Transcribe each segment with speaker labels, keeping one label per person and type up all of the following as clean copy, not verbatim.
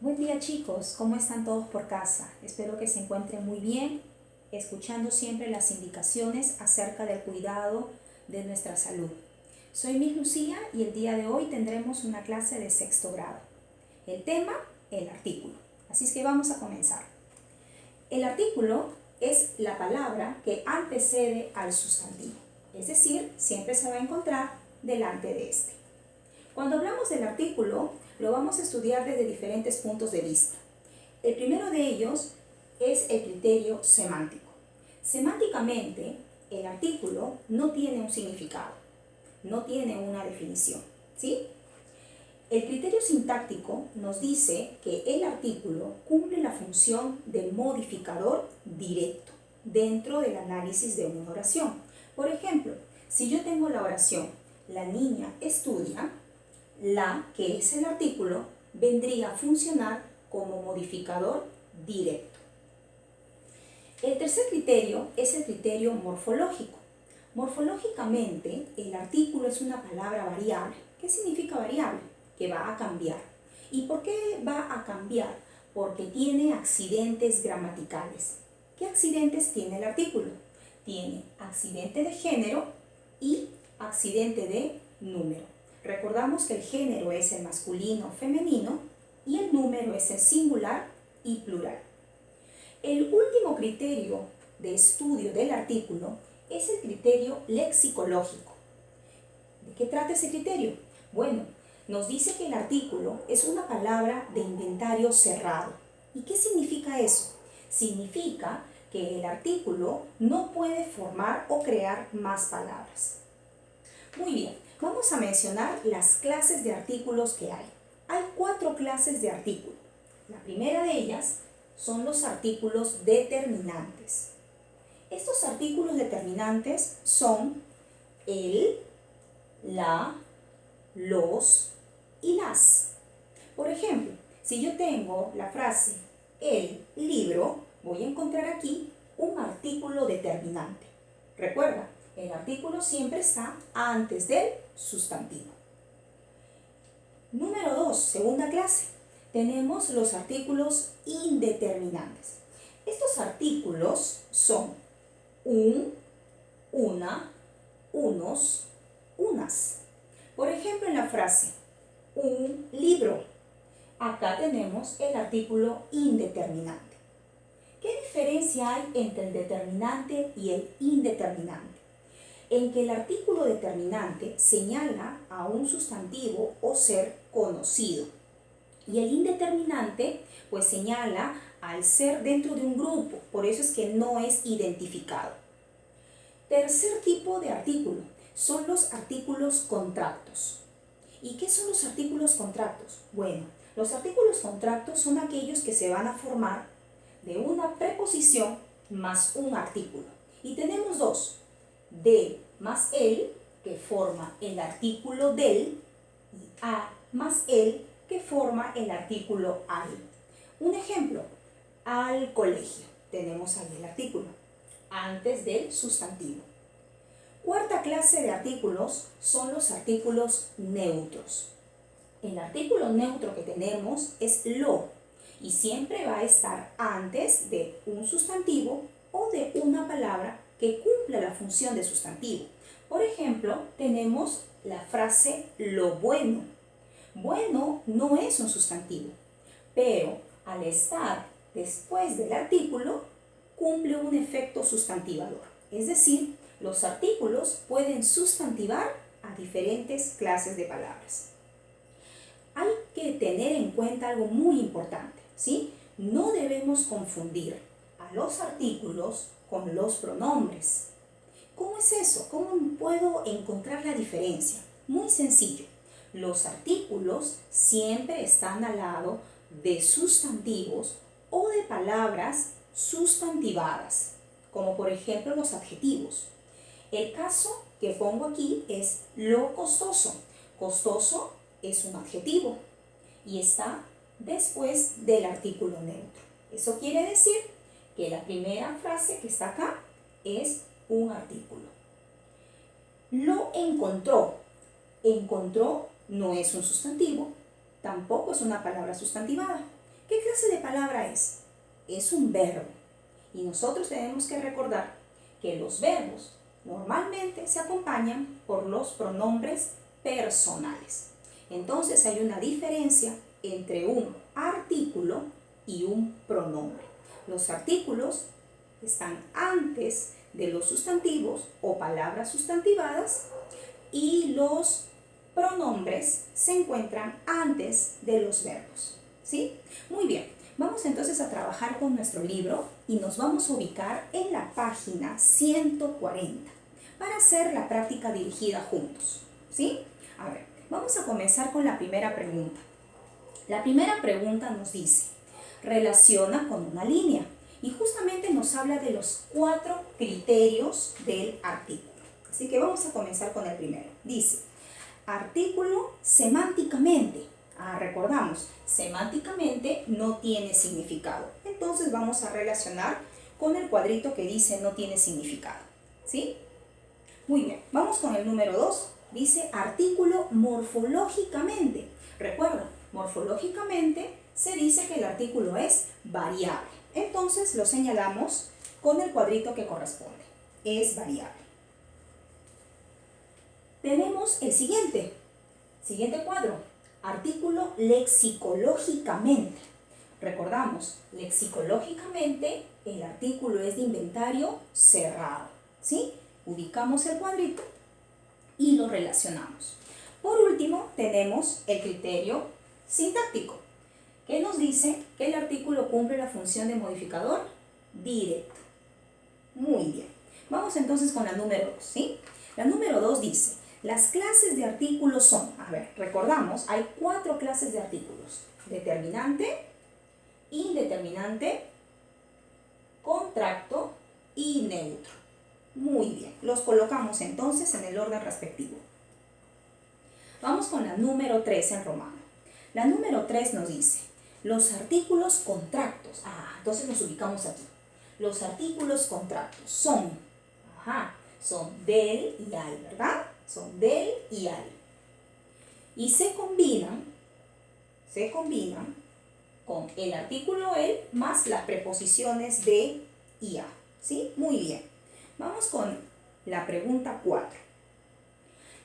Speaker 1: Buen día chicos, ¿cómo están todos por casa? Espero que se encuentren muy bien, escuchando siempre las indicaciones acerca del cuidado de nuestra salud. Soy Miss Lucía y el día de hoy tendremos una clase de sexto grado. El tema, el artículo. Así es que vamos a comenzar. El artículo es la palabra que antecede al sustantivo, es decir, siempre se va a encontrar delante de este. Cuando hablamos del artículo, lo vamos a estudiar desde diferentes puntos de vista. El primero de ellos es el criterio semántico. Semánticamente, el artículo no tiene un significado, no tiene una definición, ¿sí? El criterio sintáctico nos dice que el artículo cumple la función de modificador directo dentro del análisis de una oración. Por ejemplo, si yo tengo la oración, la niña estudia, la, que es el artículo, vendría a funcionar como modificador directo. El tercer criterio es el criterio morfológico. Morfológicamente, el artículo es una palabra variable. ¿Qué significa variable? Que va a cambiar. ¿Y por qué va a cambiar? Porque tiene accidentes gramaticales. ¿Qué accidentes tiene el artículo? Tiene accidente de género y accidente de número. Recordamos que el género es el masculino o femenino y el número es el singular y plural. El último criterio de estudio del artículo es el criterio lexicológico. ¿De qué trata ese criterio? Bueno, nos dice que el artículo es una palabra de inventario cerrado. ¿Y qué significa eso? Significa que el artículo no puede formar o crear más palabras. Muy bien, vamos a mencionar las clases de artículos que hay. Hay 4 clases de artículo. La primera de ellas son los artículos determinantes. Estos artículos determinantes son el, la, los y las. Por ejemplo, si yo tengo la frase el libro, voy a encontrar aquí un artículo determinante. Recuerda, el artículo siempre está antes del sustantivo. Número 2, segunda clase. Tenemos los artículos indeterminantes. Estos artículos son un, una, unos, unas. Por ejemplo, en la frase un libro, acá tenemos el artículo indeterminante. ¿Qué diferencia hay entre el determinante y el indeterminante? En que el artículo determinante señala a un sustantivo o ser conocido y el indeterminante pues señala al ser dentro de un grupo, por eso es que no es identificado. Tercer tipo de artículo son los artículos contractos. ¿Y qué son los artículos contractos? Bueno, los artículos contractos son aquellos que se van a formar de una preposición más un artículo. Y tenemos dos, de más el, que forma el artículo del, y a más el, que forma el artículo al. Un ejemplo, al colegio. Tenemos ahí el artículo, antes del sustantivo. Cuarta clase de artículos son los artículos neutros. El artículo neutro que tenemos es lo, y siempre va a estar antes de un sustantivo o de una palabra que cumpla la función de sustantivo. Por ejemplo, tenemos la frase lo bueno. Bueno no es un sustantivo, pero al estar después del artículo, cumple un efecto sustantivador. Es decir, los artículos pueden sustantivar a diferentes clases de palabras. Hay que tener en cuenta algo muy importante, ¿sí? No debemos confundir a los artículos con los pronombres. ¿Cómo es eso? ¿Cómo puedo encontrar la diferencia? Muy sencillo. Los artículos siempre están al lado de sustantivos o de palabras sustantivadas, como por ejemplo los adjetivos. El caso que pongo aquí es lo costoso. Costoso es un adjetivo y está después del artículo neutro. Eso quiere decir que la primera frase que está acá es un artículo. Lo encontró. Encontró no es un sustantivo, tampoco es una palabra sustantivada. ¿Qué clase de palabra es? Es un verbo. Y nosotros tenemos que recordar que los verbos normalmente se acompañan por los pronombres personales. Entonces hay una diferencia entre un artículo y un pronombre. Los artículos están antes de los sustantivos o palabras sustantivadas y los pronombres se encuentran antes de los verbos. ¿Sí? Muy bien. Vamos entonces a trabajar con nuestro libro y nos vamos a ubicar en la página 140 para hacer la práctica dirigida juntos. ¿Sí? A ver, vamos a comenzar con la primera pregunta. La primera pregunta nos dice, relaciona con una línea y justamente nos habla de los 4 criterios del artículo. Así que vamos a comenzar con el primero. Dice, artículo semánticamente. Recordamos, semánticamente no tiene significado. Entonces vamos a relacionar con el cuadrito que dice no tiene significado. ¿Sí? Muy bien, vamos con el número 2. Dice artículo morfológicamente. Recuerda, morfológicamente se dice que el artículo es variable. Entonces lo señalamos con el cuadrito que corresponde. Es variable. Tenemos el siguiente cuadro. Artículo lexicológicamente. Recordamos, lexicológicamente el artículo es de inventario cerrado. ¿Sí? Ubicamos el cuadrito y lo relacionamos. Por último, tenemos el criterio sintáctico, que nos dice que el artículo cumple la función de modificador directo. Muy bien. Vamos entonces con la número 2, ¿sí? La número 2 dice, las clases de artículos son, recordamos, hay 4 clases de artículos. Determinante, indeterminante, contracto y neutro. Muy bien, los colocamos entonces en el orden respectivo. Vamos con la número 3 en romano. La número 3 nos dice, los artículos contractos. Entonces nos ubicamos aquí. Los artículos contractos son, son del y al, ¿verdad? Son del y al. Y se combinan con el artículo el más las preposiciones de y a. ¿Sí? Muy bien. Vamos con la pregunta 4.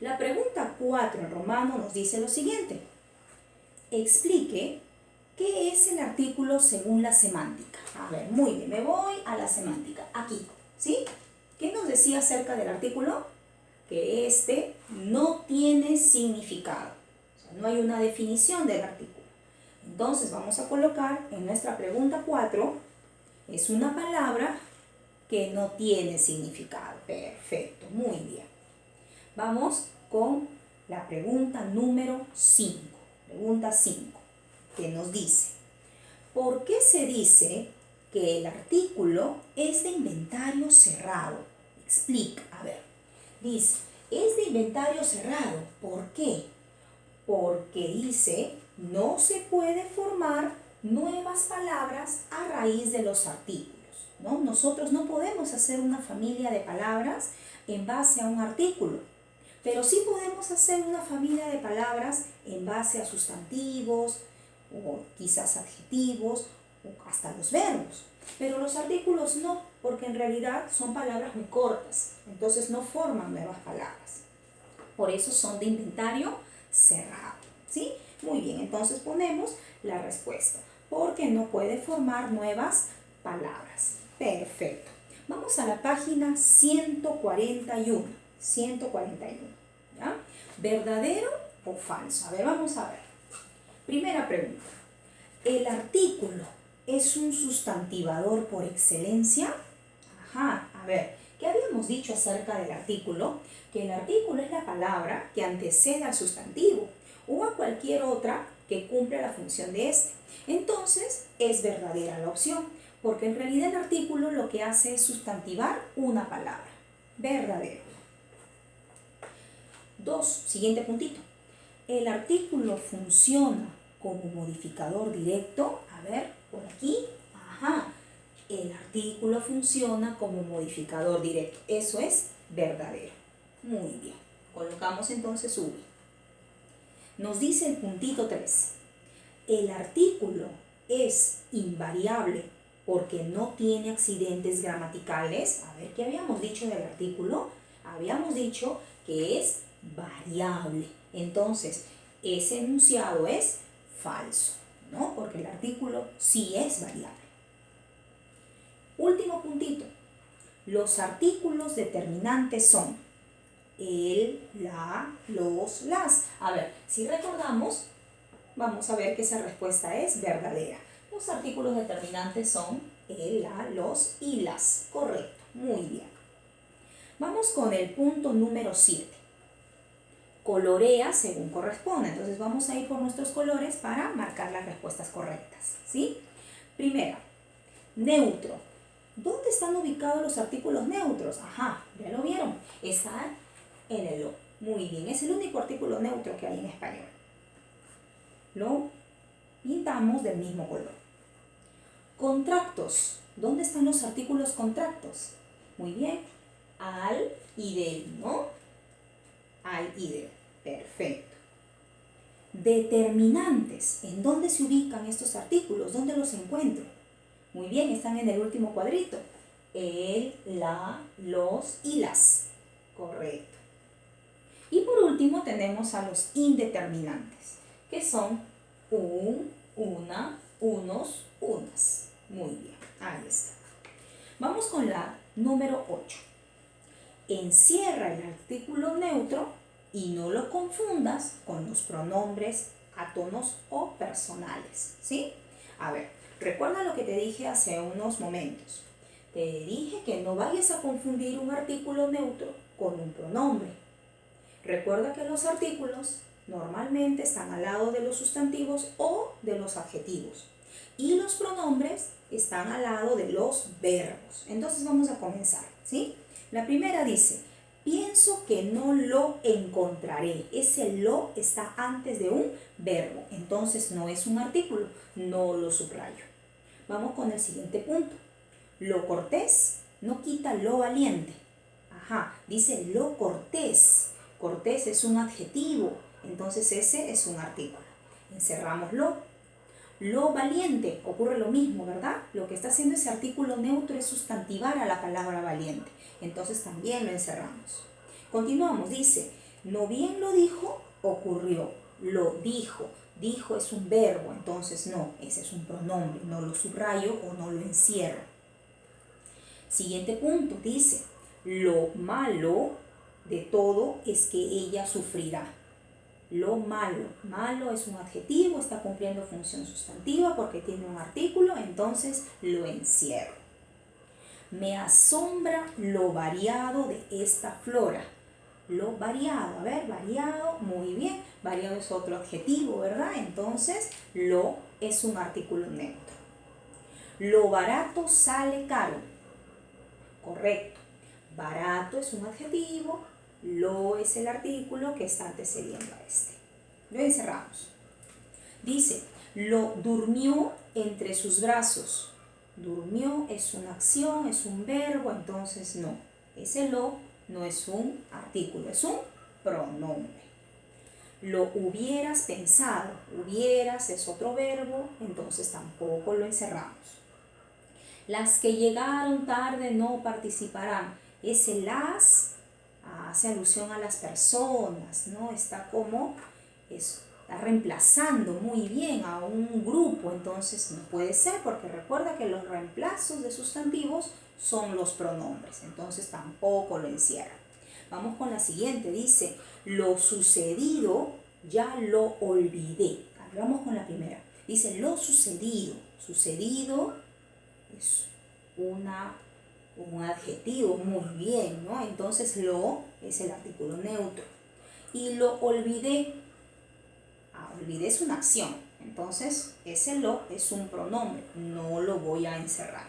Speaker 1: La pregunta 4 en romano nos dice lo siguiente. Explique qué es el artículo según la semántica. Muy bien, me voy a la semántica. Aquí, ¿sí? ¿Qué nos decía acerca del artículo? Que este no tiene significado. O sea, no hay una definición del artículo. Entonces vamos a colocar en nuestra pregunta 4, es una palabra que no tiene significado. Perfecto, muy bien. Vamos con la pregunta número 5. Pregunta 5, que nos dice, ¿por qué se dice que el artículo es de inventario cerrado? Explica, dice, es de inventario cerrado. ¿Por qué? Porque dice, no se puede formar nuevas palabras a raíz de los artículos, ¿no? Nosotros no podemos hacer una familia de palabras en base a un artículo, pero sí podemos hacer una familia de palabras en base a sustantivos, o quizás adjetivos, o hasta los verbos. Pero los artículos no, porque en realidad son palabras muy cortas, entonces no forman nuevas palabras. Por eso son de inventario cerrado, ¿sí? Muy bien, entonces ponemos la respuesta, porque no puede formar nuevas palabras. Perfecto. Vamos a la página 141. 141, ¿ya? ¿Verdadero o falso? Vamos a ver. Primera pregunta. ¿El artículo es un sustantivador por excelencia? ¿Qué habíamos dicho acerca del artículo? Que el artículo es la palabra que antecede al sustantivo o a cualquier otra que cumpla la función de este. Entonces, es verdadera la opción, porque en realidad el artículo lo que hace es sustantivar una palabra. Verdadero. 2, siguiente puntito. ¿El artículo funciona como modificador directo? Por aquí. El artículo funciona como modificador directo. Eso es verdadero. Muy bien. Colocamos entonces V. Nos dice el puntito 3. ¿El artículo es invariable porque no tiene accidentes gramaticales. A ver, ¿qué habíamos dicho del artículo? Habíamos dicho que es variable. Entonces, ese enunciado es falso, ¿no? Porque el artículo sí es variable. Último puntito. Los artículos determinantes son el, la, los, las. A ver, si recordamos, vamos a ver que esa respuesta es verdadera. Los artículos determinantes son el, la, los y las. Correcto, muy bien. Vamos con el punto número 7. Colorea según corresponde. Entonces vamos a ir por nuestros colores para marcar las respuestas correctas, ¿sí? Primero, neutro. ¿Dónde están ubicados los artículos neutros? Ajá, ya lo vieron. Están en el lo. Muy bien, es el único artículo neutro que hay en español. Lo pintamos del mismo color. Contractos. ¿Dónde están los artículos contractos? Muy bien, al y del, ¿no? Al y del. Perfecto. Determinantes. ¿En dónde se ubican estos artículos? ¿Dónde los encuentro? Muy bien, están en el último cuadrito. El, la, los y las. Correcto. Y por último tenemos a los indeterminantes, que son un, una, unos, unas. Muy bien, ahí está. Vamos con la número 8. Encierra el artículo neutro y no lo confundas con los pronombres átonos o personales, ¿sí? A ver, recuerda lo que te dije hace unos momentos. Te dije que no vayas a confundir un artículo neutro con un pronombre. Recuerda que los artículos normalmente están al lado de los sustantivos o de los adjetivos y los pronombres están al lado de los verbos. Entonces vamos a comenzar, ¿sí? La primera dice, pienso que no lo encontraré. Ese lo está antes de un verbo, entonces no es un artículo, no lo subrayo. Vamos con el siguiente punto. Lo cortés no quita lo valiente. Ajá, dice lo cortés. Cortés es un adjetivo, entonces ese es un artículo. Encerramos lo. Lo valiente, ocurre lo mismo, ¿verdad? Lo que está haciendo ese artículo neutro es sustantivar a la palabra valiente. Entonces también lo encerramos. Continuamos, dice, no bien lo dijo, ocurrió. Lo dijo. Dijo es un verbo, entonces no, ese es un pronombre. No lo subrayo o no lo encierro. Siguiente punto, dice, lo malo de todo es que ella sufrirá. Lo malo. Malo es un adjetivo, está cumpliendo función sustantiva porque tiene un artículo, entonces lo encierro. Me asombra lo variado de esta flora. Lo variado, a ver, variado, muy bien. Variado es otro adjetivo, ¿verdad? Entonces, lo es un artículo neutro. Lo barato sale caro. Correcto. Barato es un adjetivo, lo es el artículo que está antecediendo a este. Lo encerramos. Dice, lo durmió entre sus brazos. Durmió es una acción, es un verbo, entonces no. Ese lo no es un artículo, es un pronombre. Lo hubieras pensado. Hubieras es otro verbo, entonces tampoco lo encerramos. Las que llegaron tarde no participarán. Ese las hace alusión a las personas, ¿no? Está como, está reemplazando muy bien a un grupo, entonces no puede ser porque recuerda que los reemplazos de sustantivos son los pronombres, entonces tampoco lo encierra. Vamos con la siguiente, dice, lo sucedido ya lo olvidé. Vamos con la primera. Dice, lo sucedido. Sucedido es un adjetivo, muy bien, ¿no? Entonces lo es el artículo neutro. Y lo olvidé. Olvidé es una acción. Entonces ese lo es un pronombre. No lo voy a encerrar.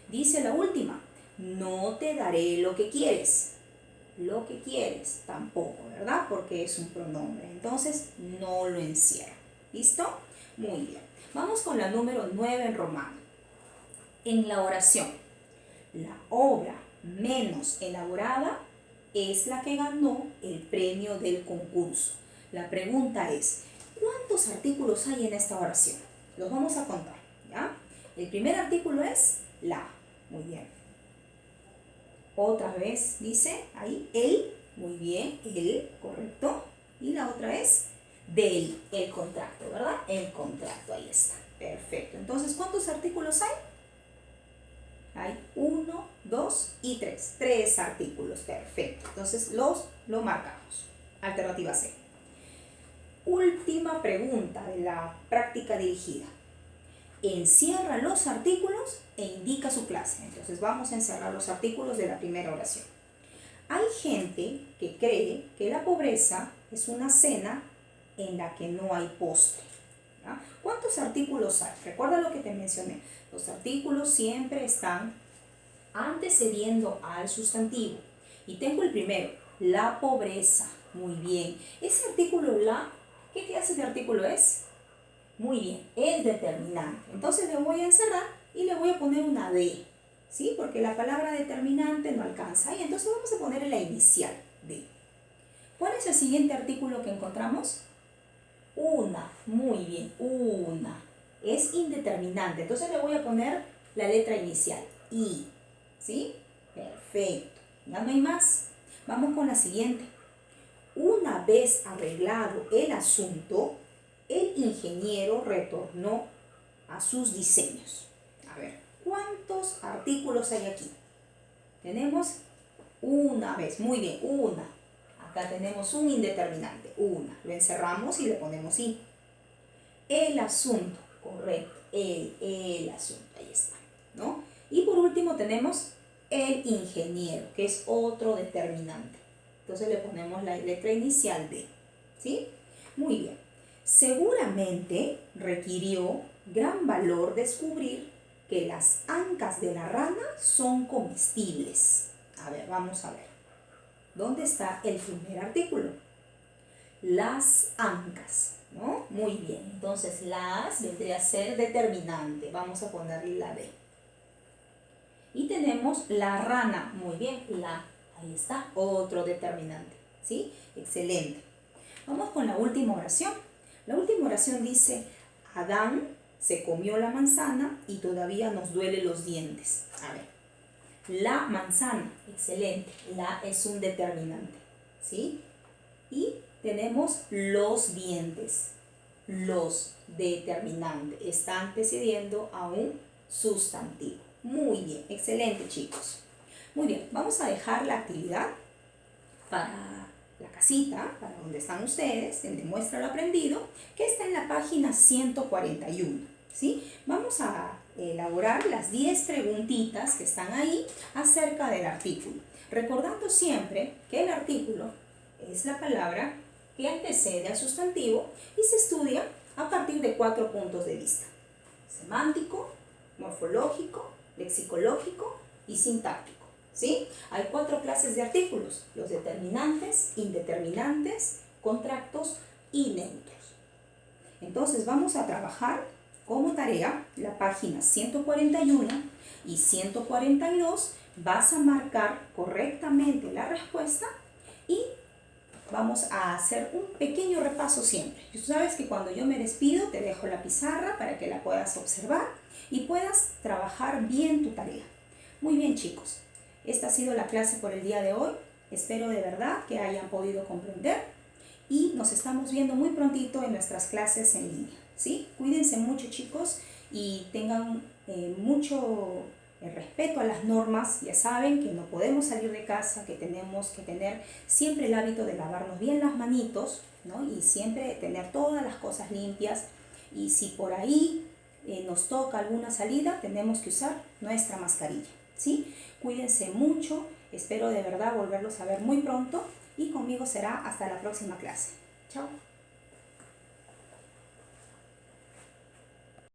Speaker 1: Dice la última. No te daré lo que quieres. Lo que quieres tampoco, ¿verdad? Porque es un pronombre. Entonces no lo encierro. ¿Listo? Muy bien. Vamos con la número 9 en romano. En la oración, la obra menos elaborada es la que ganó el premio del concurso. La pregunta es, ¿cuántos artículos hay en esta oración? Los vamos a contar, ¿ya? El primer artículo es la. Muy bien. Otra vez dice ahí el. Muy bien, el, correcto. Y la otra es del, el contrato, ¿verdad? El contrato, ahí está. Perfecto. Entonces, ¿cuántos artículos hay? Hay 1, 2 y 3. 3 artículos, perfecto. Entonces, lo marcamos. Alternativa C. Última pregunta de la práctica dirigida. Encierra los artículos e indica su clase. Entonces, vamos a encerrar los artículos de la primera oración. Hay gente que cree que la pobreza es una cena en la que no hay postre. ¿Ya? ¿Cuántos artículos hay? Recuerda lo que te mencioné. Los artículos siempre están antecediendo al sustantivo. Y tengo el primero, la pobreza. Muy bien. Ese artículo la, ¿qué clase de artículo es? Muy bien, es determinante. Entonces le voy a encerrar y le voy a poner una D. ¿Sí? Porque la palabra determinante no alcanza. Y entonces vamos a ponerle la inicial, D. ¿Cuál es el siguiente artículo que encontramos? Una. Muy bien, una. Es indeterminante. Entonces le voy a poner la letra inicial, I. ¿Sí? Perfecto. Ya no hay más. Vamos con la siguiente. Una vez arreglado el asunto, el ingeniero retornó a sus diseños. A ver, ¿cuántos artículos hay aquí? Tenemos una vez, muy bien, una. Acá tenemos un indeterminante, una. Lo encerramos y le ponemos I. El asunto, correcto, el asunto, ahí está, ¿no? Y por último tenemos el ingeniero, que es otro determinante. Entonces le ponemos la letra inicial D, ¿sí? Muy bien. Seguramente requirió gran valor descubrir que las ancas de la rana son comestibles. A ver, vamos a ver. ¿Dónde está el primer artículo? Las ancas, ¿no? Muy bien. Entonces, las vendría a ser determinante. Vamos a ponerle la D. Y tenemos la rana. Muy bien, la. Ahí está, otro determinante. ¿Sí? Excelente. Vamos con la última oración. La última oración dice, Adán se comió la manzana y todavía nos duelen los dientes. A ver, la manzana, excelente, la es un determinante, ¿sí? Y tenemos los dientes, los determinantes, está antecediendo a un sustantivo. Muy bien, excelente chicos. Muy bien, vamos a dejar la actividad para la casita, para donde están ustedes, en Demuestra lo aprendido, que está en la página 141, ¿sí? Vamos a elaborar las 10 preguntitas que están ahí acerca del artículo, recordando siempre que el artículo es la palabra que antecede al sustantivo y se estudia a partir de 4 puntos de vista: semántico, morfológico, lexicológico y sintáctico. ¿Sí? Hay 4 clases de artículos: los determinantes, indeterminantes, contractos y neutros. Entonces vamos a trabajar como tarea la página 141 y 142. Vas a marcar correctamente la respuesta y vamos a hacer un pequeño repaso siempre. Tú sabes que cuando yo me despido te dejo la pizarra para que la puedas observar y puedas trabajar bien tu tarea. Muy bien chicos. Esta ha sido la clase por el día de hoy. Espero de verdad que hayan podido comprender y nos estamos viendo muy prontito en nuestras clases en línea, ¿sí? Cuídense mucho chicos y tengan mucho respeto a las normas. Ya saben que no podemos salir de casa, que tenemos que tener siempre el hábito de lavarnos bien las manitos, ¿no? Y siempre tener todas las cosas limpias. Y si por ahí nos toca alguna salida, tenemos que usar nuestra mascarilla, ¿sí? Cuídense mucho, espero de verdad volverlos a ver muy pronto y conmigo será hasta la próxima clase. Chao.